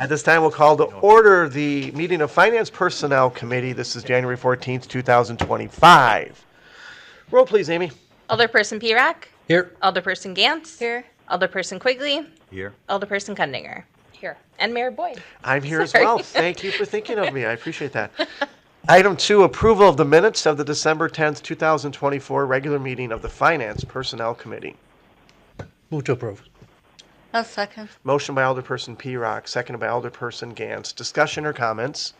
At this time, we'll call to order the meeting of Finance Personnel Committee. This is January 14th, 2025. Roll, please, Amy. Alderperson Pere. Here. Alderperson Gantz. Here. Alderperson Quigley. Here. Alderperson Kundinger. Here. And Mayor Boyd. I'm here as Sorry. well. Thank you for thinking of me. I appreciate that. Item 2, approval of the minutes of the December 10th, 2024 regular meeting of the Finance Personnel Committee. Move to approve. I'll second. Motion by Alderperson Pere, seconded by Alderperson Gantz. Discussion or comments?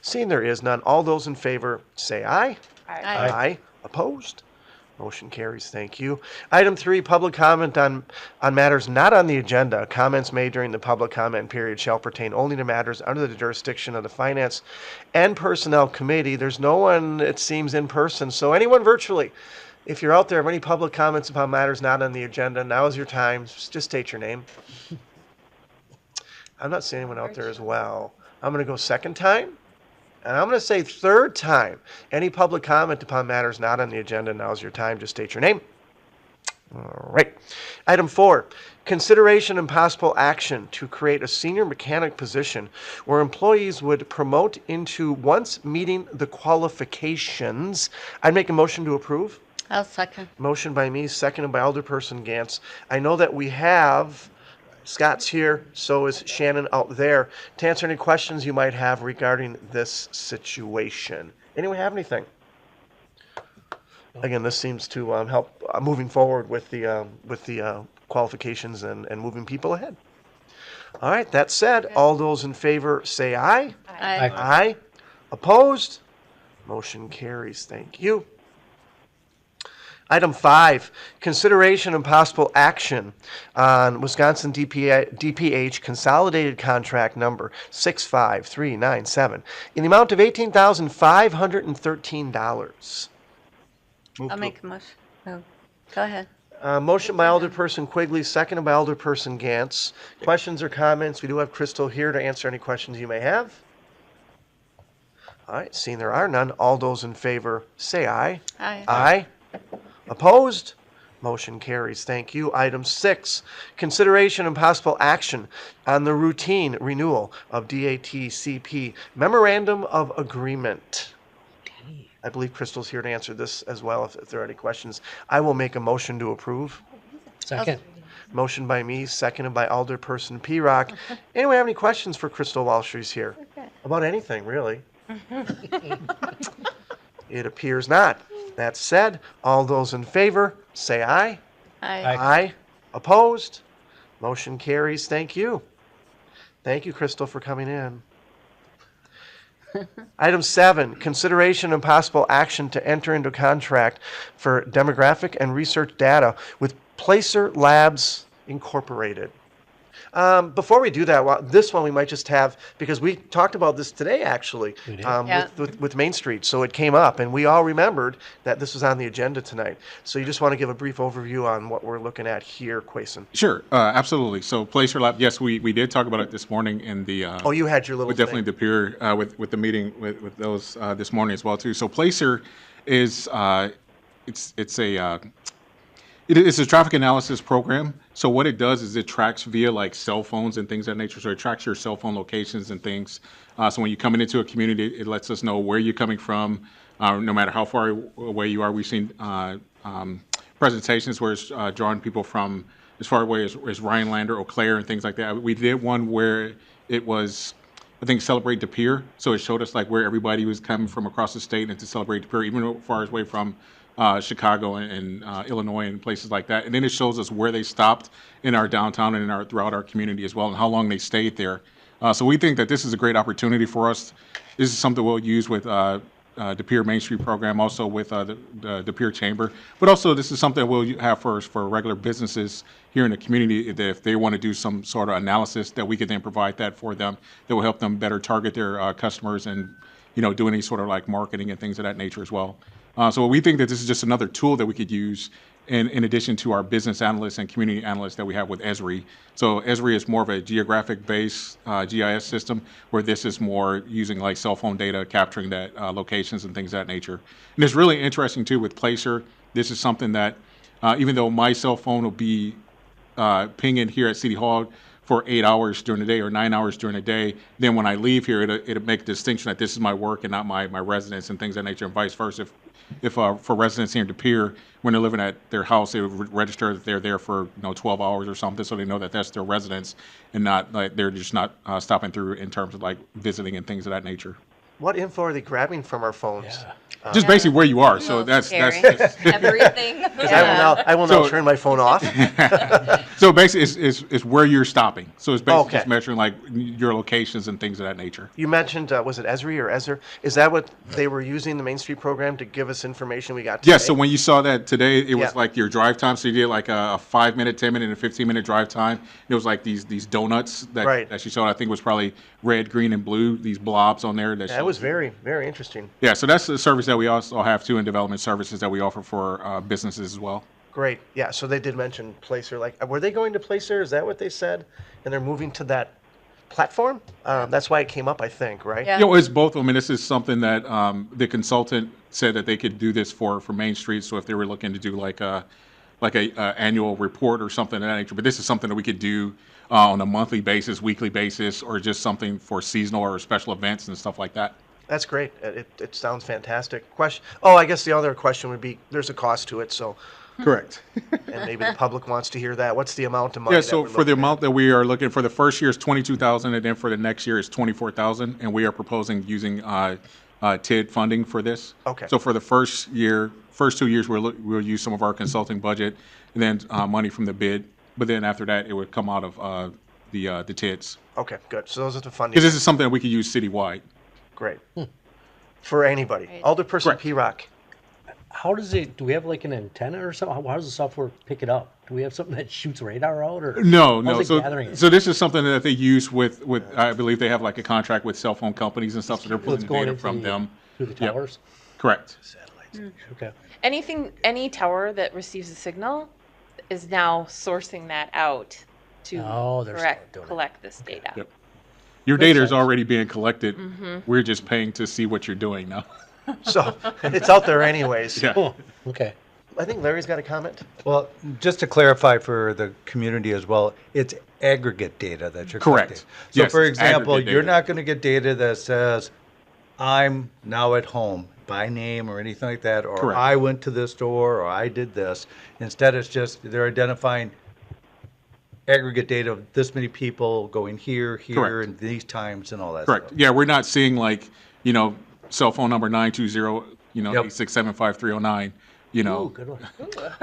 Seeing there is none, all those in favor say aye. Aye. Opposed? Motion carries. Thank you. Item 3, public comment on matters not on the agenda. Comments made during the public comment period shall pertain only to matters under the jurisdiction of the Finance and Personnel Committee. There's no one, it seems, in person, so anyone virtually. If you're out there, have any public comments upon matters not on the agenda, now is your time. Just state your name. I'm not seeing anyone out there as well. I'm going to go second time. And I'm going to say third time. Any public comment upon matters not on the agenda, now's your time. Just state your name. All right. Item 4, consideration and possible action to create a senior mechanic position where employees would promote into once meeting the qualifications. I'd make a motion to approve. I'll second. Motion by me, seconded by Alderperson Gantz. I know that we have, Scott's here, so is Shannon out there, to answer any questions you might have regarding this situation. Anyone have anything? Again, this seems to help moving forward with the qualifications and moving people ahead. All right, that said, all those in favor say aye. Aye. Aye. Opposed? Motion carries. Thank you. Item 5, consideration and possible action on Wisconsin DPH Consolidated Contract Number 65397 in the amount of $18,513. I'll make a motion. Oh, go ahead. Motion by Alderperson Quigley, seconded by Alderperson Gantz. Questions or comments? We do have Crystal here to answer any questions you may have. All right, seeing there are none, all those in favor say aye. Aye. Aye. Opposed? Motion carries. Thank you. Item 6, consideration and possible action on the routine renewal of DATCP Memorandum of Agreement. I believe Crystal's here to answer this as well if there are any questions. I will make a motion to approve. Second. Motion by me, seconded by Alderperson Pere. Anyone have any questions for Crystal while she's here? About anything, really? It appears not. That said, all those in favor say aye. Aye. Aye. Opposed? Motion carries. Thank you. Thank you, Crystal, for coming in. Item 7, consideration and possible action to enter into contract for demographic and research data with Placer Labs Incorporated. Before we do that, this one we might just have, because we talked about this today actually Yeah. with Main Street, so it came up and we all remembered that this was on the agenda tonight. So you just want to give a brief overview on what we're looking at here, Quayson. Sure, absolutely. So Placer Lab, yes, we did talk about it this morning in the Oh, you had your little with definitely thing. the Pere with the meeting with those this morning as well too. So Placer is it's a traffic analysis program. So what it does is it tracks via like cell phones and things of that nature. So it tracks your cell phone locations and things. So when you come into a community, it lets us know where you're coming from, no matter how far away you are. We've seen presentations where it's drawing people from as far away as Rhinelander, Eau Claire, and things like that. We did one where it was, I think, Celebrate De Pere. So it showed us like where everybody was coming from across the state and to Celebrate De Pere, even as far away from Chicago and Illinois and places like that. And then it shows us where they stopped in our downtown and throughout our community as well, and how long they stayed there. So we think that this is a great opportunity for us. This is something we'll use with De Pere Main Street program, also with the De Pere Chamber. But also this is something we'll have for regular businesses here in the community, that if they want to do some sort of analysis, that we could then provide that for them, that will help them better target their customers and, do any sort of like marketing and things of that nature as well. So we think that this is just another tool that we could use in addition to our business analysts and community analysts that we have with Esri. So Esri is more of a geographic-based GIS system, where this is more using like cell phone data, capturing that locations and things of that nature. And it's really interesting too with Placer. This is something that even though my cell phone will be pinging here at City Hall for 8 hours during the day or 9 hours during the day. Then when I leave here, it'll make a distinction that this is my work and not my residence and things of that nature, and vice versa. If for residents here in De Pere, when they're living at their house, they would register that they're there for 12 hours or something, so they know that that's their residence and not like they're just not stopping through in terms of like visiting and things of that nature. What info are they grabbing from our phones? Yeah. Just basically where you are. So Well, that's scary. just, Everything. 'Cause I will now So- turn my phone off. so basically it's where you're stopping. So it's basically Okay. just measuring like your locations and things of that nature. You mentioned, was it Esri or Ezer? Is that what they were using, the Main Street program, to give us information we got today? Yeah, so when you saw that today, it was Yeah. like your drive time. So you did like a 5-minute, 10-minute, and a 15-minute drive time. It was like these donuts that, Right. that she showed. I think it was probably red, green, and blue, these blobs on there. That was very, very interesting. Yeah, so that's the service that we also have too in development services that we offer for businesses as well. Great. Yeah, so they did mention Placer. Like, were they going to Placer? Is that what they said? And they're moving to that platform? That's why it came up, I think, right? Yeah. It's both. I mean, this is something that the consultant said that they could do this for Main Street. So if they were looking to do like a annual report or something of that nature, but this is something that we could do on a monthly basis, weekly basis, or just something for seasonal or special events and stuff like that. That's great. It sounds fantastic. Question. Oh, I guess the other question would be, there's a cost to it, so, Correct. and maybe the public wants to hear that. What's the amount of money? Yeah, that so we're for the looking at? amount that we are looking for, the first year is $22,000, and then for the next year is $24,000, and we are proposing using TID funding for this. Okay. So for the first 2 years, we'll use some of our consulting budget, and then money from the bid. But then after that, it would come out of the TIDs, Okay, good. So those are the funding. because this is something that we could use citywide. Great. For anybody. Alderperson Correct. P-Rock. How does it, do we have like an antenna or something? How does the software pick it up? Do we have something that shoots radar out or? No. How's it So, gathering it? so this is something that they use with I believe they have like a contract with cell phone companies and stuff, so they're So it's pulling going data into from them. Through the Yep. towers? Correct. Okay. Any tower that receives a signal is now sourcing that out to Oh, they're doing it. collect this data. Yep. Your Makes data is sense. already being collected. We're just paying to see what you're doing now. So it's out there anyways. Yeah. Cool. Okay. I think Larry's got a comment. Well, just to clarify for the community as well, it's aggregate data that you're Correct. collecting. So Yes, for it's example, aggregate you're data. not going to get data that says, I'm now at home by name or anything like that, or Correct. I went to this store, or I did this. Instead, it's just they're identifying aggregate data of this many people going here, Correct. and these times and all that Correct. stuff. Yeah, we're not seeing like, cell phone number 920, Yep. 8675309, Ooh, good one.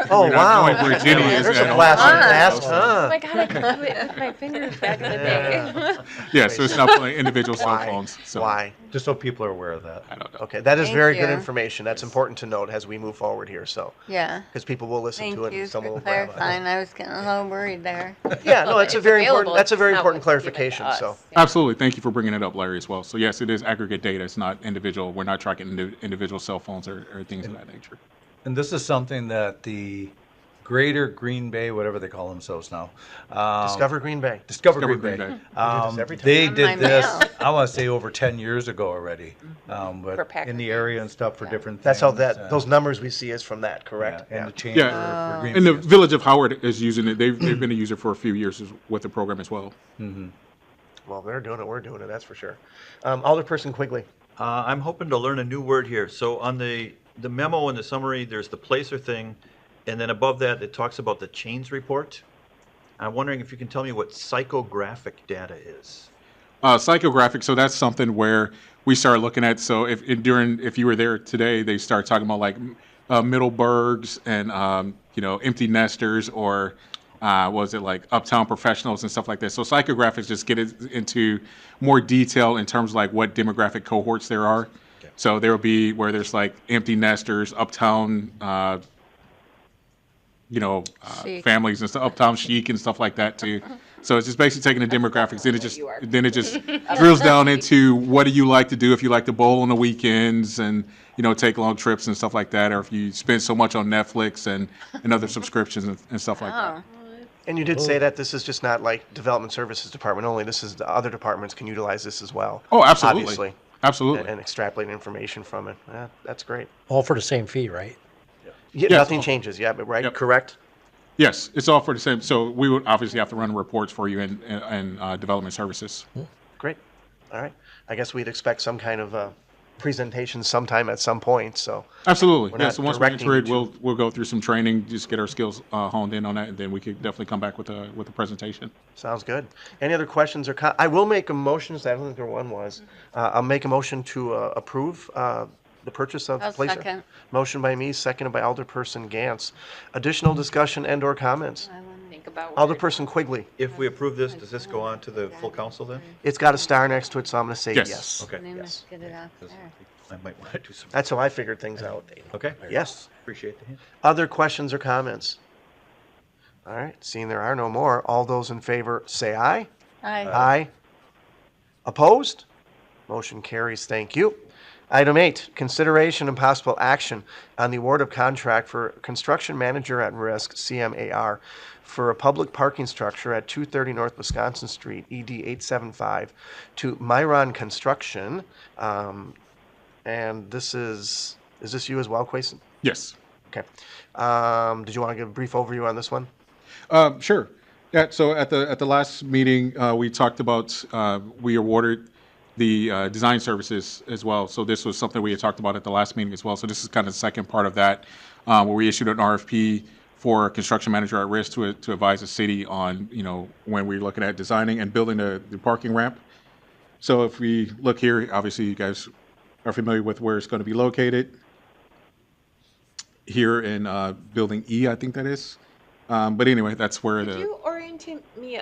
Oh, We're not wow. knowing where Jenny is There's at a all blast from the times. past, Oh huh? my god, I could do it with my fingers back in the day. Yeah, so it's not playing individual cell Why? phones. So Why? Just so people are aware of that. I don't know. Okay, that is Thank very good you. information. That's important to note as we move forward here, so, Yeah. because people will listen Thank to it you and someone for will grab it. clarifying. I was getting a little worried there. Yeah, no, that's a It's very available, important, that's a it's very not important what's given to clarification, us. so. Yeah. Absolutely. Thank you for bringing it up, Larry, as well. So yes, it is aggregate data. It's not individual. We're not tracking individual cell phones or things of that nature. And this is something that the Greater Green Bay, whatever they call themselves now. Discover Green Bay. Discover Discover Green Bay. Green this every time. They On my did this, mail. I want to say over 10 years ago already. For But Packer in the area and stuff for Yeah. different things. That's how those numbers we see is from that, yeah, correct? And the change Yeah. for Green And the Bay. Village of Howard is using it. They've been a user for a few years with the program as well. Well, they're doing it, we're doing it, that's for sure. Alderperson Quigley. I'm hoping to learn a new word here. So on the memo and the summary, there's the placer thing, and then above that, it talks about the chains report. I'm wondering if you can tell me what psychographic data is. Psychographic, so that's something where we start looking at. So if you were there today, they start talking about like Middleburgs and empty nesters or was it like uptown professionals and stuff like that. So psychographics just get it into more detail in terms of like what demographic cohorts there are. So there will be where there's like empty nesters, uptown, Chic. families and stuff, uptown chic and stuff like that too. So it's just basically taking the demographics, then it just drills down into what do you like to do if you like to bowl on the weekends and take long trips and stuff like that, or if you spend so much on Netflix and other subscriptions and stuff like that. Oh, And you did say that this is just not like Development Services Department only, this is the other departments can utilize this as well. Oh, absolutely, Obviously, absolutely. and extrapolate information from it. That's great. All for the same fee, right? Yeah, Yeah. nothing changes, yeah, but right, Yep. correct? Yes, it's all for the same. So we would obviously have to run reports for you and development services. Great. All right. I guess we'd expect some kind of presentation sometime at some point, so. Absolutely. We're Yeah. not So once we directing enter it, you we'll go through some training, just get our skills honed in on that, and then we could definitely come back with a presentation. Sounds good. Any other questions or I will make a motion, I don't think there one was. I'll make a motion to approve the purchase of the I'll placer. second. Motion by me, seconded by Alderperson Gantz. Additional discussion and/or comments? Think about what Alderperson Quigley. If we approve this, does this go on to the full council then? It's got a star next to it, so I'm going to say Yes. yes. Okay. Then Yes. let's get it off 'Cause there. I might want to do some. That's how I figured things out. Okay. Yes. Appreciate the hint. Other questions or comments? All right, seeing there are no more, all those in favor say aye. Aye. Aye. Opposed? Motion carries. Thank you. Item 8, consideration and possible action on the award of contract for construction manager at risk, CMAR, for a public parking structure at 230 North Wisconsin Street, ED 875, to Miron Construction. And this is this you as well, Quason? Yes. Okay. Did you want to give a brief overview on this one? Sure. Yeah. So at the last meeting, we talked about we awarded the design services as well. So this was something we had talked about at the last meeting as well. So this is kind of the second part of that, where we issued an RFP for a construction manager at risk to advise the city on, when we're looking at designing and building the parking ramp. So if we look here, obviously you guys are familiar with where it's going to be located. Here in Building E, I think that is. But anyway, that's where Could you orientate me?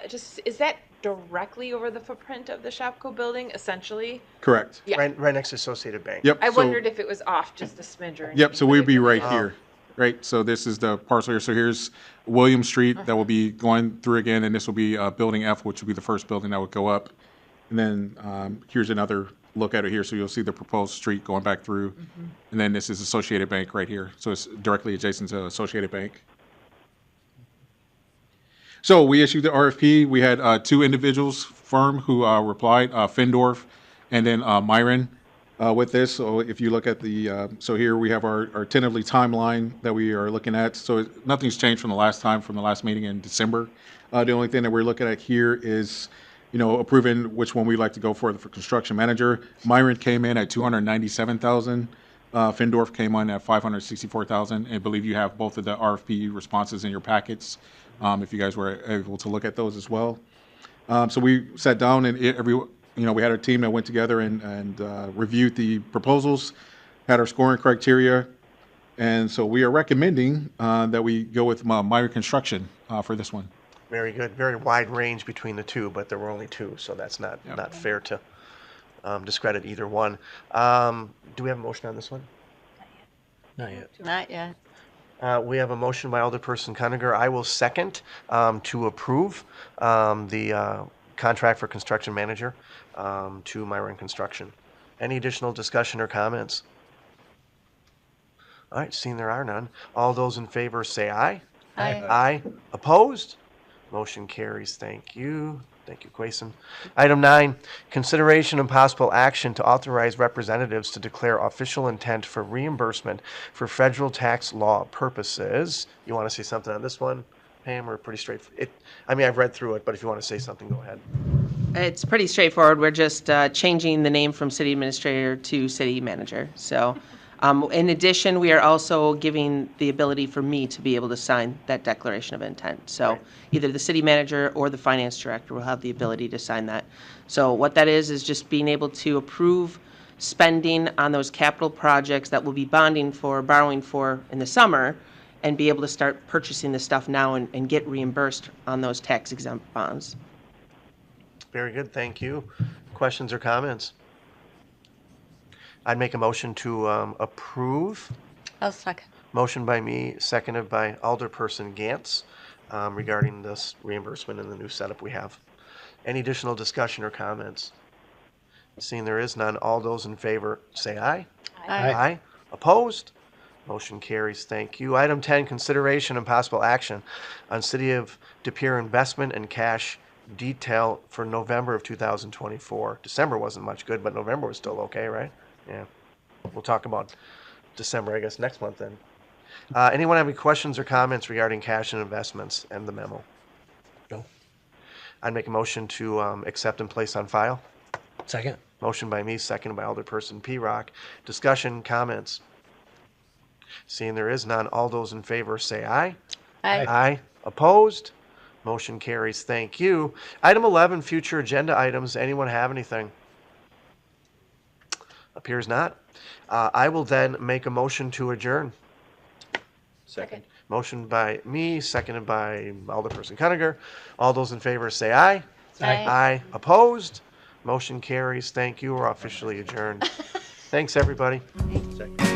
Is that directly over the footprint of the Shopko building, essentially? Correct. Yeah. Right next to Associated Bank. Yep. I so- wondered if it was off just a smidge or anything. Yep, so we'd be right Oh. here, right? So this is the parcel here. So here's William Street that will be going through again, and this will be Building F, which will be the first building that would go up. And then here's another look at it here. So you'll see the proposed street going back through. And then this is Associated Bank right here. So it's directly adjacent to Associated Bank. So we issued the RFP. We had two individuals firm who replied, Findorf and then Miron. With this, so if you look at the, so here we have our tentatively timeline that we are looking at. So nothing's changed from the last meeting in December. The only thing that we're looking at here is, approving which one we'd like to go for construction manager. Miron came in at 297,000. Findorf came in at 564,000. I believe you have both of the RFP responses in your packets. If you guys were able to look at those as well. So we sat down and we had a team that went together and reviewed the proposals, had our scoring criteria, and so we are recommending that we go with Miron Construction for this one. Very good. Very wide range between the two, but there were only two, so that's not fair to discredit either one. Do we have a motion on this one? Not yet. Not yet. We have a motion by Alderperson Cunninger. I will second to approve the contract for construction manager to Miron Construction. Any additional discussion or comments? All right, seeing there are none. All those in favor say aye. Aye. Aye. Opposed? Motion carries. Thank you. Thank you, Quason. Item 9, consideration and possible action to authorize representatives to declare official intent for reimbursement for federal tax law purposes. You want to say something on this one, Pam, or pretty straightforward? I've read through it, but if you want to say something, go ahead. It's pretty straightforward. We're just changing the name from city administrator to city manager. So in addition, we are also giving the ability for me to be able to sign that declaration of intent. So either the city manager or the finance director will have the ability to sign that. So what that is just being able to approve spending on those capital projects that we'll be borrowing for in the summer, and be able to start purchasing the stuff now and get reimbursed on those tax exempt bonds. Very good, thank you. Questions or comments? I'd make a motion to approve. I'll second. Motion by me, seconded by Alderperson Gantz regarding this reimbursement and the new setup we have. Any additional discussion or comments? Seeing there is none, all those in favor say aye. Aye. Aye. Opposed? Motion carries. Thank you. Item 10, consideration and possible action on City of De Pere investment and cash detail for November of 2024. December wasn't much good, but November was still okay, right? Yeah. We'll talk about December, I guess, next month then. Anyone have any questions or comments regarding cash and investments and the memo? No. I'd make a motion to accept and place on file. Second. Motion by me, second by Alderperson P-Rock. Discussion, comments? Seeing there is none, all those in favor say aye. Aye. Aye. Opposed? Motion carries. Thank you. Item 11, future agenda items. Anyone have anything? Appears not. I will then make a motion to adjourn. Second. Motion by me, seconded by Alderperson Cuniger. All those in favor say aye. Aye. Aye. Opposed? Motion carries. Thank you. We're officially adjourned. Thanks, everybody. Second.